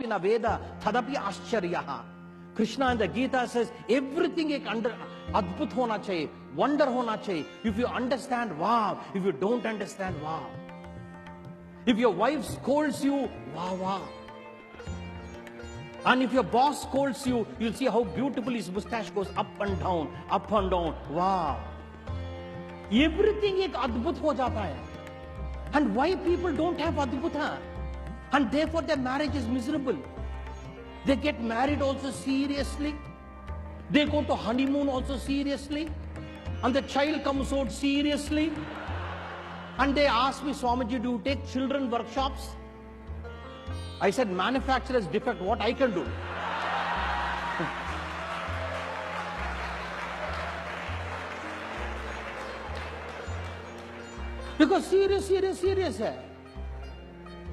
न वेद तदपि आश्चर्यः. Krishna in the Gita says everything एक अद्भुत होना चाहिए, wonder होना चाहिए. If you understand, wow. If you don't understand, wow. If your wife scolds you, wow, wow. And if your boss scolds you, you'll see how beautiful his mustache goes up and down, wow. Everything एक अद्भुत हो जाता है. And why people don't have adbhuta? And therefore their marriage is miserable. They get married also seriously. They go to honeymoon also seriously. And the child comes out seriously. And they ask me, Swamiji, do you take children workshops? I said, manufacturer's defect, what I can do? Because serious है.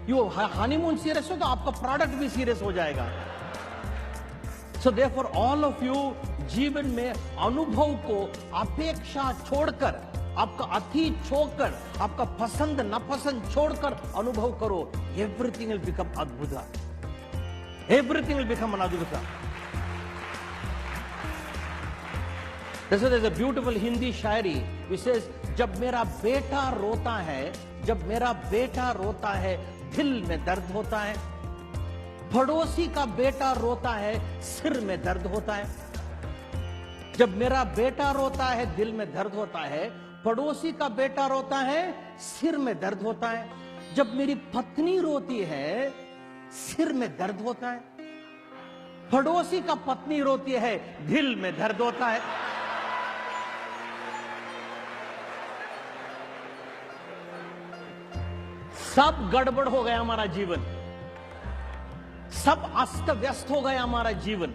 You honeymoon serious हो तो आपका product भी serious हो जाएगा. So therefore all of you जीवन में अनुभव को अपेक्षा छोड़कर, आपका अतीत छोड़कर, आपका पसंद नापसंद छोड़कर अनुभव करो. Everything will become adbhuta. Everything will become an adbhuta. There's a beautiful Hindi Shayari which says, जब मेरा बेटा रोता है, जब मेरा बेटा रोता है, दिल में दर्द होता है. पड़ोसी का बेटा रोता है, सिर में दर्द होता है. जब मेरा बेटा रोता है, दिल में दर्द होता है. पड़ोसी का बेटा रोता है, सिर में दर्द होता है. जब मेरी पत्नी रोती है, सिर में दर्द होता है. पड़ोसी का पत्नी रोती है, दिल में दर्द होता है. सब गड़बड़ हो गया हमारा जीवन, सब अस्त व्यस्त हो गया हमारा जीवन.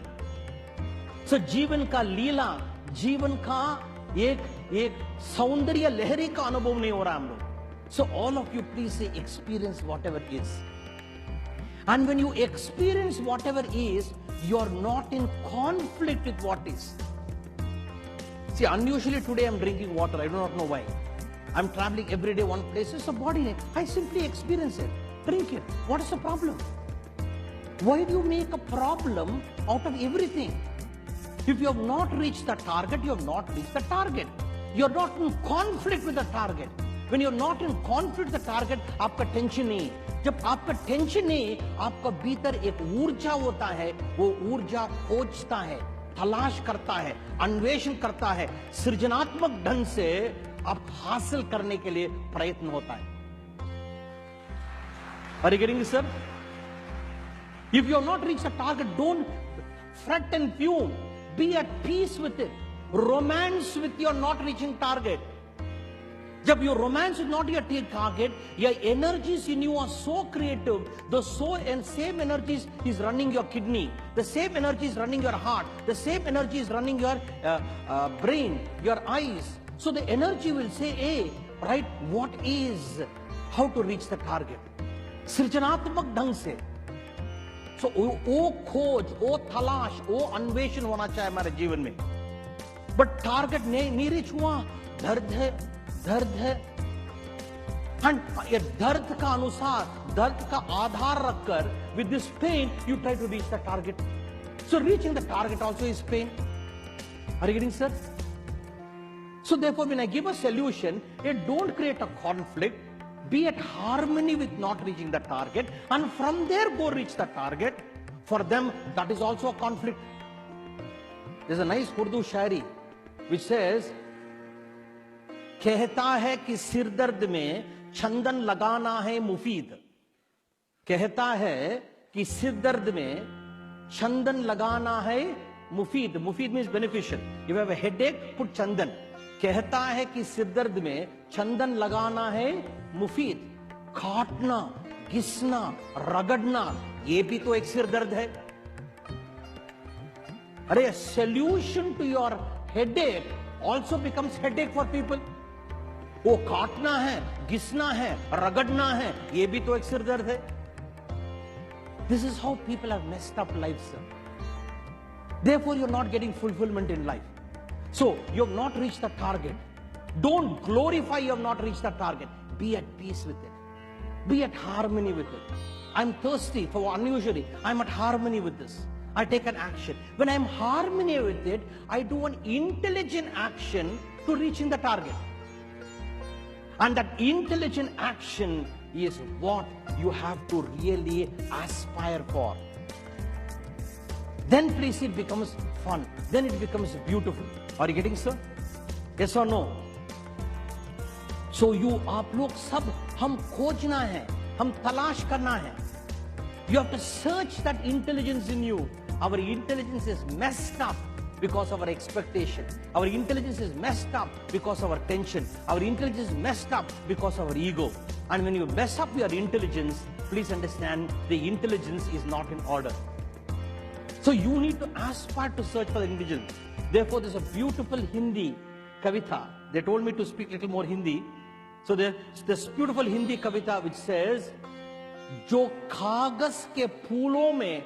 सो जीवन का लीला, जीवन का एक सौंदर्य लहरी का अनुभव नहीं हो रहा हम लोग. So all of you please say experience whatever is. And when you experience whatever is, you are not in conflict with what is. See unusually today I am drinking water. I do not know why. I'm traveling every day one place. It's a body. I simply experience it. Drink it. What is the problem? Why do you make a problem out of everything? If you have not reached the target, you have not reached the target. You're not in conflict with the target. When you're not in conflict with the target, आपका tension नहीं. जब आपका tension नहीं, आपका भीतर एक ऊर्जा होता है. वो ऊर्जा खोजता है, तलाश करता है, अन्वेषण करता है. सृजनात्मक ढंग से आप हासिल करने के लिए प्रयत्न होता है. Are you getting this, sir? If you have not reached the target, don't fret and fume. Be at peace with it. Romance with your not reaching target. जब you romance with not your target, your energies in you are so creative. The same energies is running your kidney. The same energy is running your heart. The same energy is running your brain, your eyes. So the energy will say, hey, right, what is, how to reach the target. सृजनात्मक ढंग से. So वो खोज, वो तलाश, वो अन्वेषण होना चाहिए हमारे जीवन में. But target नहीं reach हुआ, दर्द है. And ये दर्द का अनुसार, दर्द का आधार रखकर, with this pain, you try to reach the target. So reaching the target also is pain. Are you getting, sir? So therefore, when I give a solution, don't create a conflict. Be at harmony with not reaching the target, and from there go reach the target. For them, that is also a conflict. There's a nice Urdu shairi which says, कहता है कि सिर दर्द में चंदन लगाना है मुफीद. कहता है कि सिर दर्द में चंदन लगाना है मुफीद. मुफीद means beneficial. If you have a headache, put chandan. कहता है कि सिर दर्द में चंदन लगाना है मुफीद. काटना, घिसना, रगड़ना, ये भी तो एक सिर दर्द है. अरे solution to your headache also becomes headache for people. वो काटना है, घिसना है, रगड़ना है, ये भी तो एक सिर दर्द है. This is how people have messed up lives, sir. Therefore, you're not getting fulfillment in life. So, you have not reached the target. Don't glorify you have not reached the target. Be at peace with it. Be at harmony with it. I'm thirsty for unusually. I'm at harmony with this. I take an action. When I'm harmony with it, I do an intelligent action to reaching the target. And that intelligent action is what you have to really aspire for. Then please it becomes fun. Then it becomes beautiful. Are you getting, sir? Yes or no? So you, आप लोग सब हम खोजना है, हम तलाश करना है. You have to search that intelligence in you. Our intelligence is messed up because of our expectation. Our intelligence is messed up because of our tension. Our intelligence is messed up because of our ego. And when you mess up your intelligence, please understand the intelligence is not in order. So you need to aspire to search for the intelligence. Therefore, there's a beautiful Hindi kavita. They told me to speak a little more Hindi. So there's this beautiful Hindi kavita which says, जो कागज के फूलों में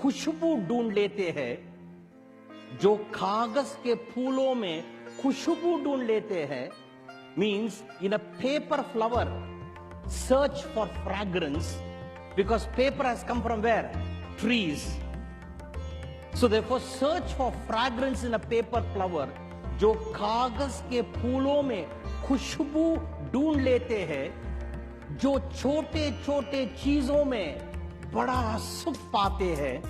खुशबू ढूंढ लेते हैं, जो कागज के फूलों में खुशबू ढूंढ लेते हैं, means in a paper flower, search for fragrance, because paper has come from where? Trees. So therefore search for fragrance in a paper flower. जो कागज के फूलों में खुशबू ढूंढ लेते हैं, जो छोटे छोटे चीजों में बड़ा सुख पाते हैं,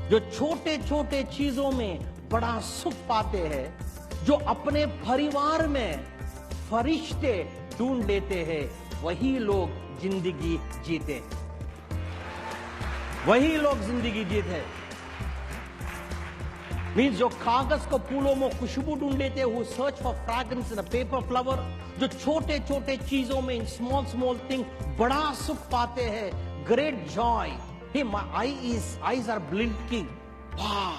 जो छोटे छोटे चीजों में बड़ा सुख पाते हैं, जो अपने परिवार में फरिश्ते ढूंढ लेते हैं, वही लोग जिंदगी जीते. वही लोग जिंदगी जीते. मीन्स जो कागज को फूलों में खुशबू ढूंढ लेते हैं, who search for fragrance in a paper flower, जो छोटे छोटे चीजों में in small small thing बड़ा सुख पाते हैं, great joy. Hey, my eyes are blinking. Wow.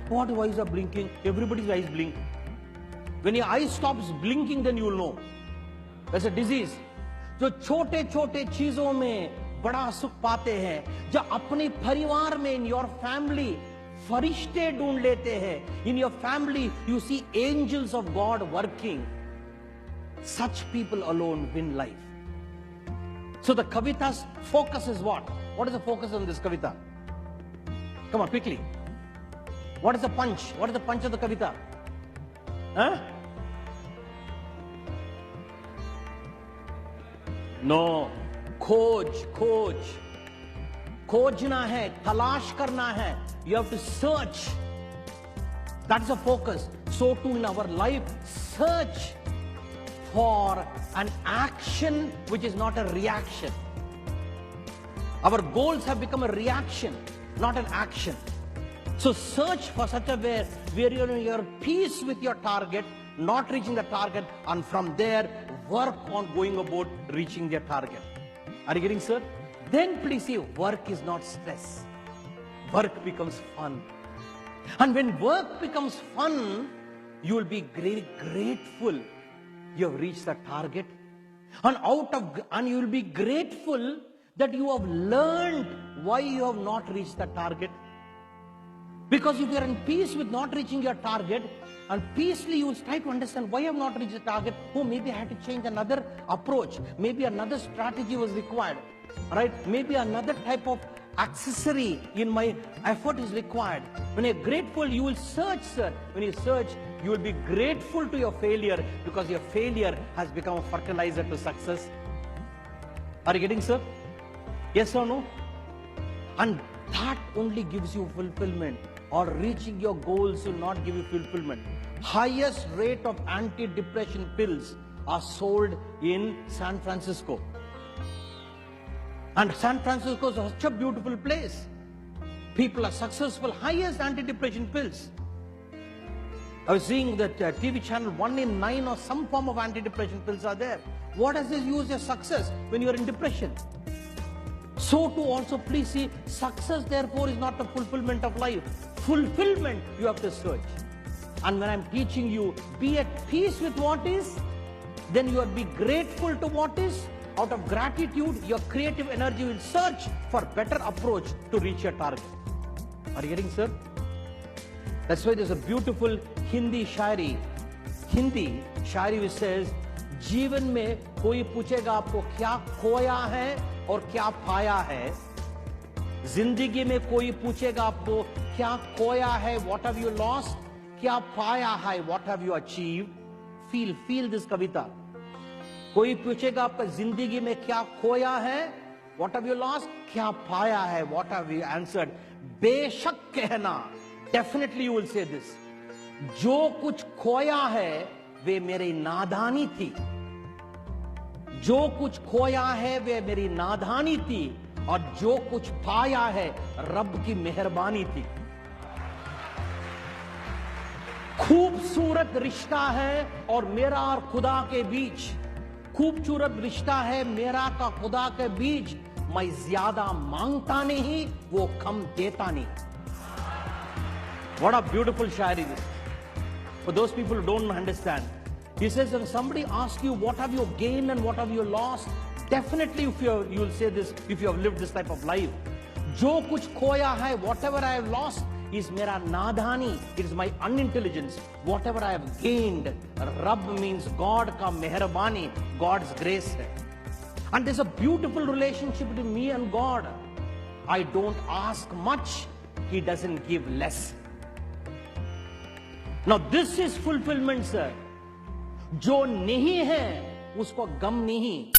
What eyes are blinking? Everybody's eyes blink. When your eye stops blinking, then you'll know. That's a disease. जो छोटे छोटे चीजों में बड़ा सुख पाते हैं, जो अपने परिवार में in your family फरिश्ते ढूंढ लेते हैं. In your family, you see angels of God working. Such people alone win life. So the Kavita's focus is what? What is the focus on this Kavita? Come on, quickly. What is the punch? What is the punch of the Kavita? Huh? No. खोज. खोजना है, तलाश करना है. You have to search. That's the focus. So too in our life, search for an action which is not a reaction. Our goals have become a reaction, not an action. So search for such a way where you're at peace with your target, not reaching the target, and from there work on going about reaching their target. Are you getting, sir? Then please see, work is not stress. Work becomes fun. And when work becomes fun, you will be grateful you have reached the target. And you will be grateful that you have learned why you have not reached the target. Because if you are in peace with not reaching your target, and peacefully you will try to understand why I have not reached the target. Oh, maybe I had to change another approach. Maybe another strategy was required. Right? Maybe another type of accessory in my effort is required. When you're grateful, you will search, sir. When you search, you will be grateful to your failure, because your failure has become a fertilizer to success. Are you getting, sir? Yes or no? And that only gives you fulfillment. Or reaching your goals will not give you fulfillment. Highest rate of anti-depression pills are sold in San Francisco. And San Francisco is such a beautiful place. People are successful, highest anti-depression pills. I was seeing that TV channel 1 in 9 or some form of anti-depression pills are there. What does this use as success when you are in depression? So too also please see, success therefore is not the fulfillment of life. Fulfillment you have to search. And when I'm teaching you, be at peace with what is, then you will be grateful to what is. Out of gratitude, your creative energy will search for better approach to reach your target. Are you getting, sir? That's why there's a beautiful Hindi shairi which says, जीवन में कोई पूछेगा आपको क्या खोया है और क्या पाया है। जिंदगी में कोई पूछेगा आपको क्या खोया है, व्हाट हैव यू लॉस्ट, क्या पाया है, what have you achieve. Feel this कविता। कोई पूछेगा आपका जिंदगी में क्या खोया है, व्हाट हैव यू लॉस्ट, क्या पाया है, व्हाट हैव यू आंसर्ड। बेशक कहना, definitely you will say this, जो कुछ खोया है वे मेरी नादानी थी। जो कुछ खोया है वे मेरी नादानी थी, और जो कुछ पाया है रब की मेहरबानी थी। खूबसूरत रिश्ता है और मेरा और खुदा के बीच, खूबसूरत रिश्ता है मेरा का खुदा के बीच। मैं ज्यादा मांगता नहीं, वो कम देता नहीं। What a beautiful Shayari this. For those people who don't understand, he says when somebody asks you what have you gained and what have you lost, definitely if you'll say this if you have lived this type of life. जो कुछ खोया है, whatever I have lost, is मेरा नादानी, it is my unintelligence. Whatever I have gained, रब means God का मेहरबानी, God's grace है. And there's a beautiful relationship between me and God. I don't ask much, He doesn't give less. Now this is fulfillment, sir. जो नहीं है उसको गम नहीं,